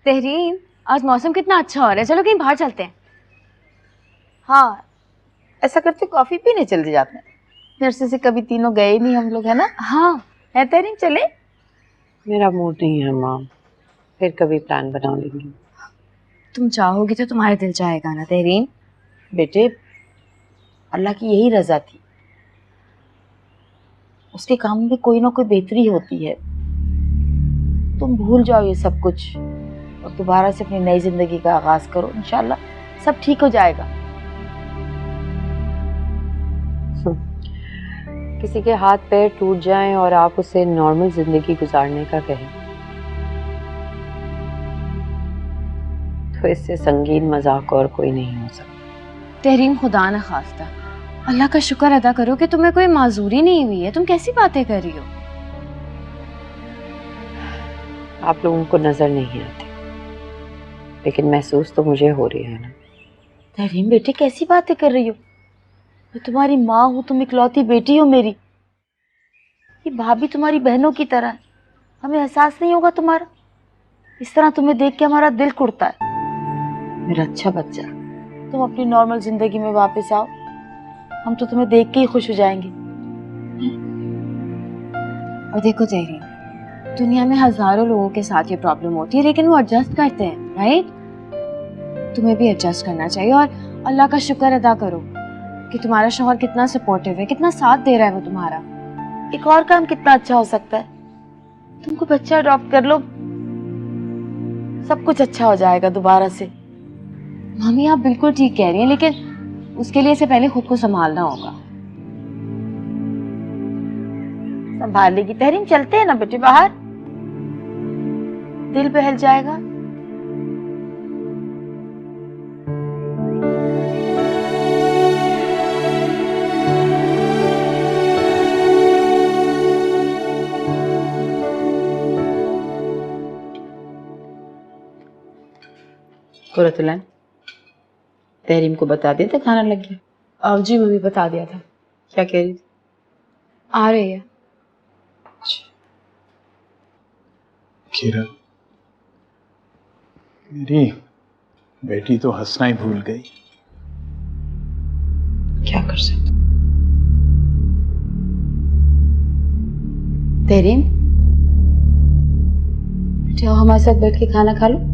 तहरीन, आज मौसम कितना अच्छा हो रहा है, चलो कहीं बाहर चलते हैं। हाँ, ऐसा करते कॉफी पीने चले जाते हैं। नर्से से कभी तीनों गए नहीं हम लोग, है ना? हाँ है तहरीन, चले? मेरा मूड नहीं है माँ, फिर कभी प्लान बना लेंगे। तुम चाहोगी तो तुम्हारा दिल चाहेगा ना तहरीन। बेटे, अल्लाह की यही रजा थी, उसके काम में कोई ना कोई बेहतरी होती है। तुम भूल जाओ ये सब कुछ और दोबारा से अपनी नई जिंदगी का आगाज करो। इंशाल्लाह सब ठीक हो जाएगा। किसी के हाथ पैर टूट जाएं और आप उसे नॉर्मल जिंदगी गुजारने का कहें तो इससे संगीन मजाक और कोई नहीं हो सकता। तहरीन, खुदा न खास्ता, अल्लाह का शुक्र अदा करो कि तुम्हें कोई माजूरी नहीं हुई है। तुम कैसी बातें कर रही हो? आप लोगों को नजर नहीं आते, लेकिन महसूस तो मुझे हो रही है ना। तहरीन बेटे, कैसी बातें कर रही हो? मैं तुम्हारी माँ हूँ, तुम इकलौती बेटी हो मेरी। ये भाभी तुम्हारी बहनों की तरह है। हमें एहसास नहीं होगा तुम्हारा? इस तरह तुम्हें देख के हमारा दिल कुड़ता है। मेरा अच्छा बच्चा, तुम अपनी नॉर्मल जिंदगी में वापस आओ, हम तो तुम्हें देख के ही खुश हो जाएंगे। और देखो तहरीन, दुनिया में हजारों लोगों के साथ ये प्रॉब्लम होती है, लेकिन वो एडजस्ट करते हैं, राइट? तुम्हें भी एडजस्ट करना चाहिए और अल्लाह का शुक्र अदा करो कि तुम्हारा शौहर कितना सपोर्टिव है, कितना साथ दे रहा है वो तुम्हारा। एक और काम कितना अच्छा हो सकता है, तुमको बच्चा अडॉप्ट कर लो, सब कुछ अच्छा हो जाएगा दोबारा से। मम्मी, आप बिल्कुल ठीक कह रही हैं, लेकिन उसके लिए से पहले खुद को संभालना होगा। संभाल लेगी तहरीन, चलते हैं ना बेटे बाहर, दिल बहल जाएगा। कुरतुलन, तहरीम को बता दिया था खाना लग गया? जी मम्मी, बता दिया था। क्या कह रही थी? आ रही है। किरण, मेरी बेटी तो हंसना ही भूल गई। क्या कर सकते? तहरीम बेटे, आओ हमारे साथ बैठ के खाना खा लो।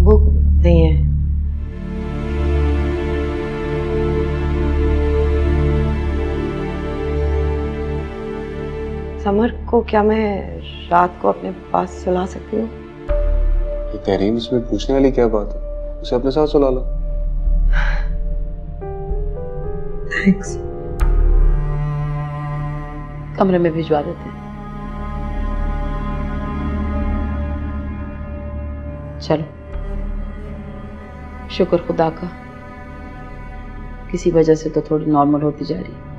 भूख नहीं है। समर को क्या मैं रात को अपने पास सुला सकती हूँ? ये तहरीम, इसमें पूछने वाली क्या बात है? उसे अपने साथ सुला लो। थैंक्स। कमरे में भिजवा देते हैं। चलो, शुक्र खुदा का, किसी वजह से तो थोड़ी नॉर्मल होती जा रही है।